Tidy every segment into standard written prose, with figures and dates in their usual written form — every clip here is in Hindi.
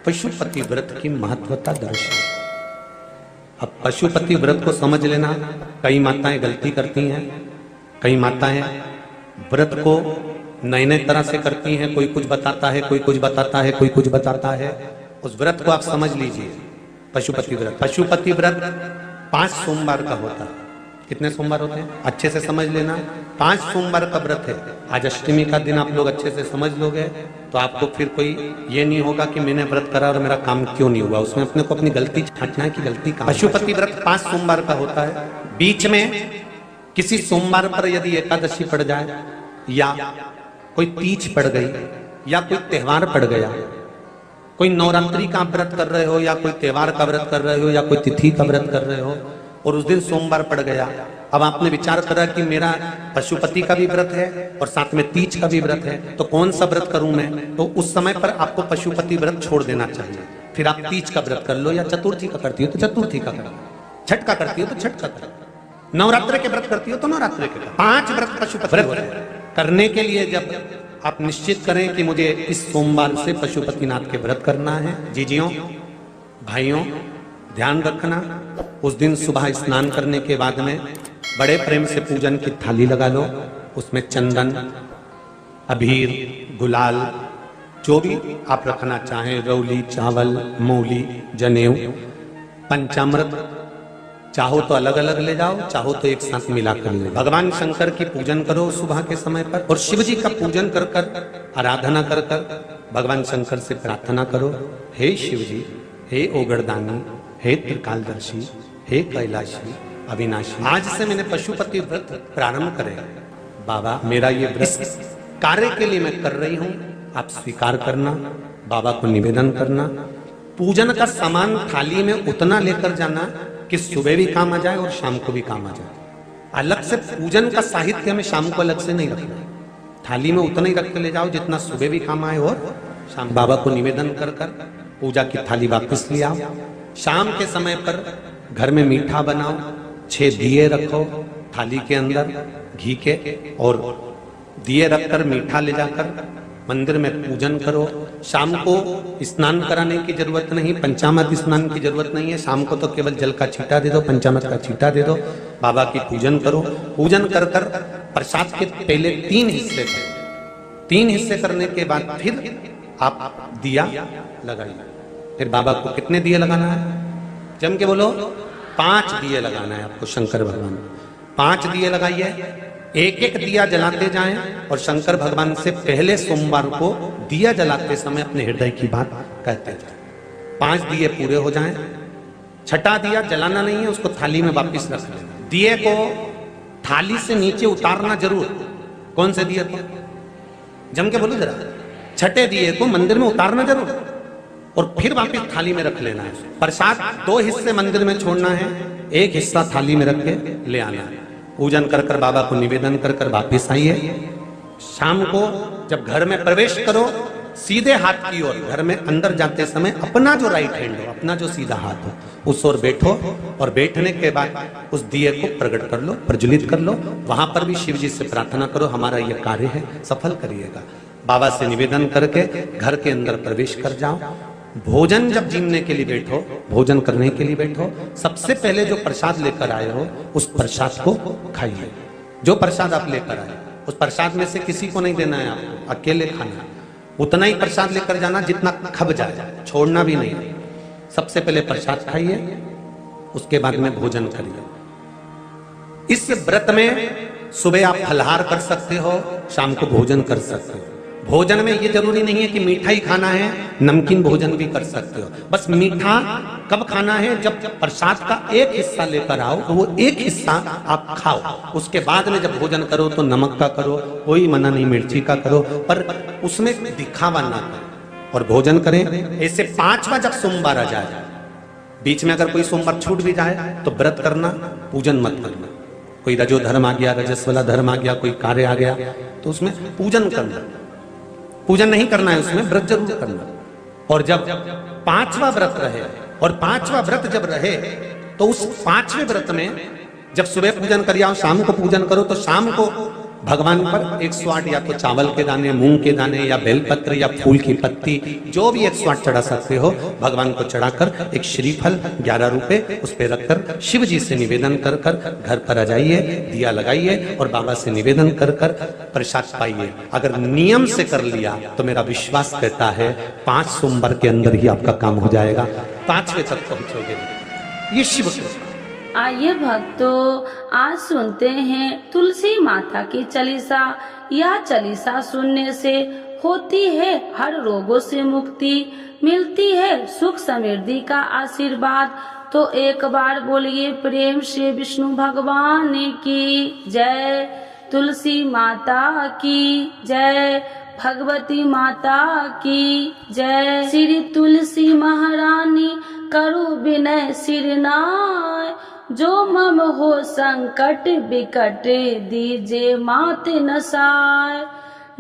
पशुपति व्रत की महत्वता दर्शाई। अब पशुपति व्रत को समझ लेना। कई माताएं गलती करती हैं, कई माताएं व्रत को नए नए तरह से करती हैं। कोई कुछ बताता है, कोई कुछ बताता है, कोई कुछ बताता है। उस व्रत को आप समझ लीजिए। पशुपति व्रत 5 सोमवार का होता है। कितने सोमवार होते हैं अच्छे से समझ लेना। 5 सोमवार का व्रत है। आज अष्टमी का दिन आप लोग अच्छे से समझ लोगे तो आपको फिर कोई ये नहीं होगा कि मैंने व्रत करा और मेरा काम क्यों नहीं हुआ। उसमें अपने को अपनी गलती छांटना है कि गलती कहाँ। पशुपति व्रत 5 सोमवार का होता है। बीच में किसी सोमवार पर यदि एकादशी पड़ जाए या कोई तीज पड़ गई या कोई त्योहार पड़ गया, कोई नवरात्रि का व्रत कर रहे हो या कोई त्योहार का व्रत कर रहे हो या कोई तिथि का व्रत कर रहे हो और उस दिन सोमवार पड़ गया, अब आपने विचार करा कि मेरा पशुपति का भी व्रत है और साथ में तीज का भी व्रत है, तो कौन सा व्रत करूं मैं। तो उस समय पर आपको पशुपति व्रत छोड़ देना चाहिए। फिर आप तीज का व्रत कर लो या चतुर्थी का करती हो तो चतुर्थी का करो, छठ का करती हो तो छठ का करो, नवरात्र के व्रत करती हो तो नवरात्र के। 5 व्रत पशुपति व्रत करने के लिए जब आप निश्चित करें कि मुझे इस सोमवार से पशुपतिनाथ के व्रत करना है, जीजियों भाइयों ध्यान रखना। उस दिन सुबह स्नान करने के बाद में बड़े प्रेम से पूजन की थाली लगा लो। उसमें चंदन, अबीर, गुलाल, जो भी आप रखना चाहें, रौली, चावल, मूली, जनेऊ, पंचामृत, चाहो तो अलग अलग ले जाओ, चाहो तो एक साथ मिलाकर ले जाओ। भगवान शंकर की पूजन करो सुबह के समय पर और शिव जी का पूजन कर कर आराधना कर कर भगवान शंकर से प्रार्थना करो, हे शिव जी, हे ओगरदानी, हे त्रिकालदर्शी, हे कैलाशी, अविनाशी, आज से मैंने पशुपति व्रत प्रारंभ करे। बाबा मेरा ये व्रत कार्य के लिए मैं कर रही हूँ, आप स्वीकार करना। बाबा को निवेदन करना। पूजन का सामान थाली में उतना लेकर जाना कि सुबह भी काम आ जाए और शाम को भी काम आ जाए। अलग से पूजन का साहित्य हमें शाम को अलग से नहीं रखना। थाली में उतना ही रख के ले जाओ जितना सुबह भी काम आए और शाम। बाबा को निवेदन कर कर पूजा की थाली वापस ले आओ। शाम के समय पर घर में मीठा बनाओ, 6 दिए रखो थाली के अंदर घी के और दिए रखकर मीठा ले जाकर मंदिर में पूजन करो। शाम को स्नान कराने की जरूरत नहीं, पंचामृत स्नान की जरूरत नहीं है। शाम को तो केवल जल का छींटा दे दो, पंचामृत का छींटा दे दो। बाबा की पूजन करो। पूजन कर कर प्रसाद के पहले 3 हिस्से करो। 3 हिस्से करने के बाद फिर आप दिया लगाइए। फिर बाबा को कितने दिए लगाना है? जम के बोलो 5 दिए लगाना है आपको शंकर भगवान। 5 दिए लगाइए। एक एक दिया जलाते जाएं और शंकर भगवान से पहले सोमवार को दिया जलाते समय अपने हृदय की बात कहते जाएं। 5 दिए पूरे हो जाएं। छठा दिया जलाना नहीं है, उसको थाली में वापस रख लेना। दिए को थाली से नीचे उतारना जरूर। कौन से दिए को? जम के बोलो जरा। छठे दिए को मंदिर में उतारना जरूर और फिर वापस थाली में रख लेना है। प्रसाद 2 हिस्से मंदिर में छोड़ना है, 1 हिस्सा थाली में रख के ले आना है। पूजन कर कर बाबा को निवेदन कर कर वापिस आइए। शाम को जब घर में प्रवेश करो, सीधे हाथ की ओर घर में अंदर जाते समय अपना जो राइट हैंड हो, अपना जो सीधा हाथ हो, उस ओर बैठो और बैठने के बाद उस दिए को प्रकट कर लो, प्रज्वलित कर लो। वहां पर भी शिव जी से प्रार्थना करो, हमारा यह कार्य है सफल करिएगा। बाबा से निवेदन करके घर के अंदर प्रवेश कर जाओ। भोजन जब जीमने के लिए बैठो, भोजन करने के लिए बैठो, सबसे पहले जो प्रसाद लेकर आए हो उस प्रसाद को खाइए। जो प्रसाद आप लेकर आए उस प्रसाद में से किसी को नहीं देना है आपको, अकेले खाना। उतना ही प्रसाद लेकर जाना जितना खब जाए, छोड़ना भी नहीं। सबसे पहले प्रसाद खाइए, उसके बाद में भोजन करिए। इस व्रत में सुबह आप फलहार कर सकते हो, शाम को भोजन कर सकते हो। भोजन में ये जरूरी नहीं है कि मीठा ही खाना है, नमकीन भोजन भी कर सकते हो। बस मीठा कब खाना है? जब प्रसाद का एक हिस्सा लेकर आओ तो वो एक हिस्सा आप खाओ। उसके बाद में जब भोजन करो तो नमक का करो, कोई मना नहीं, मिर्ची का करो, पर उसमें दिखावा ना करो और भोजन करें। ऐसे 5वां जब सोमवार आ जाए, बीच में अगर कोई सोमवार छूट भी जाए तो व्रत करना, पूजन मत करना। कोई रजो धर्म आ गया, रजस वाला धर्म आ गया, कोई कार्य आ गया तो उसमें पूजन करना। पूजन नहीं करना है, उसमें व्रत जरूर करना। और जब 5वां व्रत रहे और 5वां व्रत जब रहे तो उस 5वें व्रत में जब सुबह पूजन कर आओ, शाम को पूजन करो, तो शाम को भगवान पर 108 या तो चावल के दाने, मूंग के दाने या बेलपत्र या फूल की पत्ती, जो भी 108 चढ़ा सकते हो भगवान को चढ़ाकर एक श्रीफल 11 रुपए उस पर रखकर शिव जी से निवेदन कर कर घर पर आ जाइए, दिया लगाइए और बाबा से निवेदन कर कर प्रसाद पाइए। अगर नियम से कर लिया तो मेरा विश्वास कहता है 5 सोमवार के अंदर ही आपका काम हो जाएगा, 5वें तक पहुंचोगे। ये शिव कृपा। आइए भक्तों, आज सुनते हैं तुलसी माता की चालीसा। यह चालीसा सुनने से होती है हर रोगों से मुक्ति, मिलती है सुख समृद्धि का आशीर्वाद। तो एक बार बोलिए प्रेम से विष्णु भगवान की जय, तुलसी माता की जय, भगवती माता की जय। श्री तुलसी महारानी करु विनय सिरनाय, जो मम हो संकट विकट दीजे मात नसाय।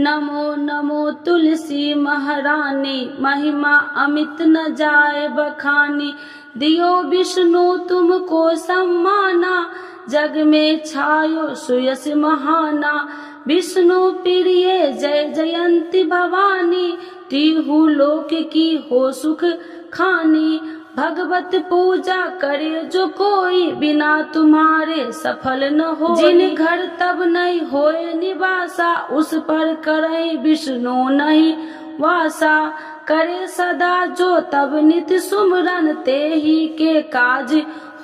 नमो नमो तुलसी महारानी, महिमा अमित न जाए बखानी। दियो विष्णु तुमको सम्माना, जग में छायो सुयस महाना। विष्णु प्रिय जय जयंती भवानी, तिहु लोक की हो सुख खानी। भगवत पूजा करे जो कोई, बिना तुम्हारे सफल न हो। जिन घर तब नहीं होए निवासा, उस पर करे विष्णु नहीं वासा। करे सदा जो तब नित सुमरन, ते ही के काज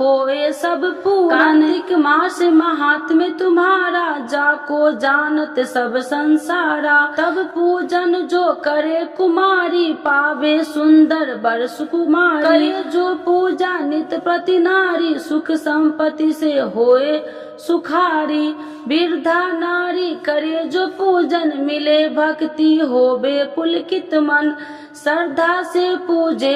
होए सब पूरन। कार्तिक मास महात्म्य तुम्हारा, जाको जानत सब संसारा। तब पूजन जो करे कुमारी, पावे सुंदर वर सुकुमारी। करे जो पूजा नित प्रति नारी, सुख संपत्ति से होए सुखारी। वृद्धा नारी करे जो पूजन, मिले भक्ति होवे पुलकित मन। श्रद्धा से पूजे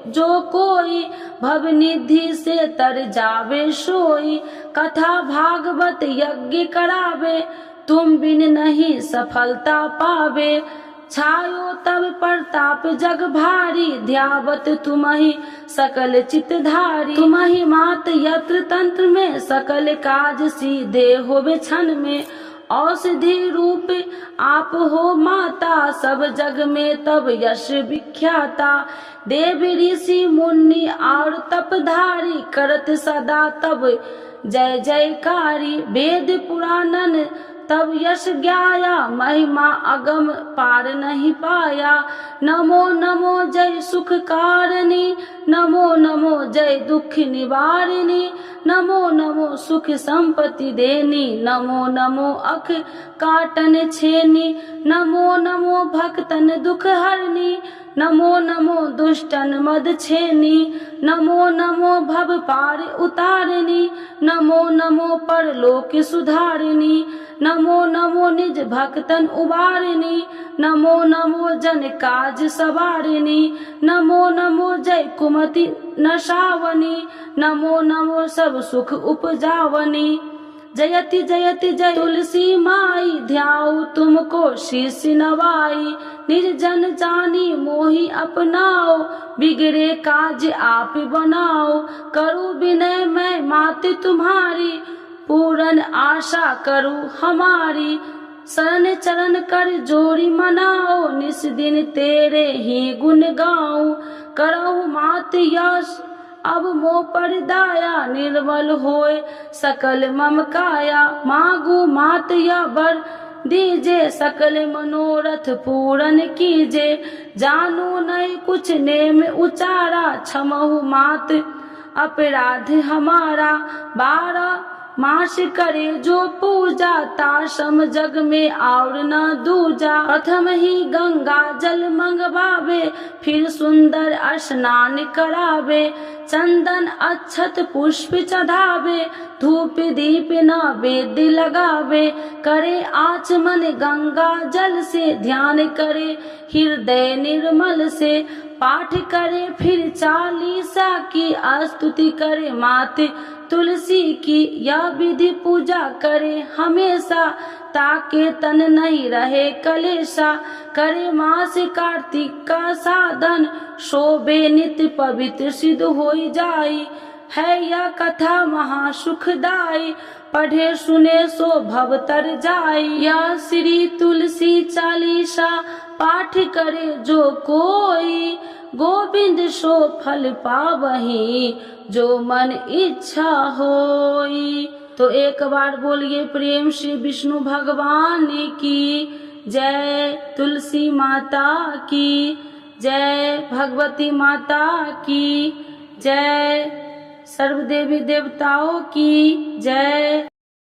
जो कोई, भव निधि से तर जावे सोई। कथा भागवत यज्ञ करावे, तुम बिन नहीं सफलता पावे। छायो तब प्रताप जग भारी, ध्यावत तुम्हि सकल चितधारी। तुम्हि मात यत्र तंत्र में, सकल काज सीधे होवे क्षण में। औषधि रूप आप हो माता, सब जग में तब यश विख्याता। देव ऋषि मुनि और तपधारी, करत सदा तब जय जयकारी। वेद पुराणन तब यश ज्ञाया, महिमा अगम पार नहीं पाया। नमो नमो जय सुख कारिणी, नमो नमो जय दुख निवारिणी। नमो नमो सुख संपत्ति देनी, नमो नमो अख काटन छेनी। नमो नमो भक्तन दुख हरनी, नमो नमो दुष्टन मद छेनी। नमो नमो भव पार उतारिणी, नमो नमो परलोक सुधारिणी। नमो नमो निज भक्तन उबारिणी, नमो नमो जन काज सवारिणी। नमो नमो जय कुमति नशावनी, नमो नमो सब सुख उपजावनी। जयति जयति जय तुलसी माई, ध्याऊ तुमको शीश नवाई। निर्जन जानी मोहि अपनाओ, बिगड़े काज आप बनाओ। करूँ विनय मैं माते तुम्हारी, पूरन आशा करूँ हमारी। शरण चरण कर जोड़ी मनाओ, निस दिन तेरे ही गुण गाऊं। करहु मात यश अब मोह पर दाया, निर्मल होए सकल मम काया। मांगू मात या वर दीजे, सकल मनोरथ पूरन कीजे। जानू नहीं कुछ नेम उचारा, क्षमहु मात अपराध हमारा। 12 मास करे जो पूजा, ताशम जग में और न दूजा। प्रथम ही गंगा जल मंगवावे, फिर सुंदर स्नान करावे। चंदन अक्षत पुष्प चढ़ावे, धूप दीप नैवेद्य लगावे। करे आचमन गंगा जल से, ध्यान करे हृदय निर्मल से। पाठ करे फिर चालीसा की, स्तुति करे माते तुलसी की। यह विधि पूजा करे हमेशा, ताके तन नहीं रहे कलेशा। करे मास कार्तिक का साधन, शोभे नित्य पवित्र सिद्ध होई जाई। है यह कथा महासुखदाई, पढ़े सुने सो भव तर जाई। यह श्री तुलसी चालीसा पाठ करे जो कोई, गोविंद सो फल पावही जो मन इच्छा होई। तो एक बार बोलिए प्रेम से विष्णु भगवान की जय, तुलसी माता की जय, भगवती माता की जय, सर्व देवी देवताओं की जय।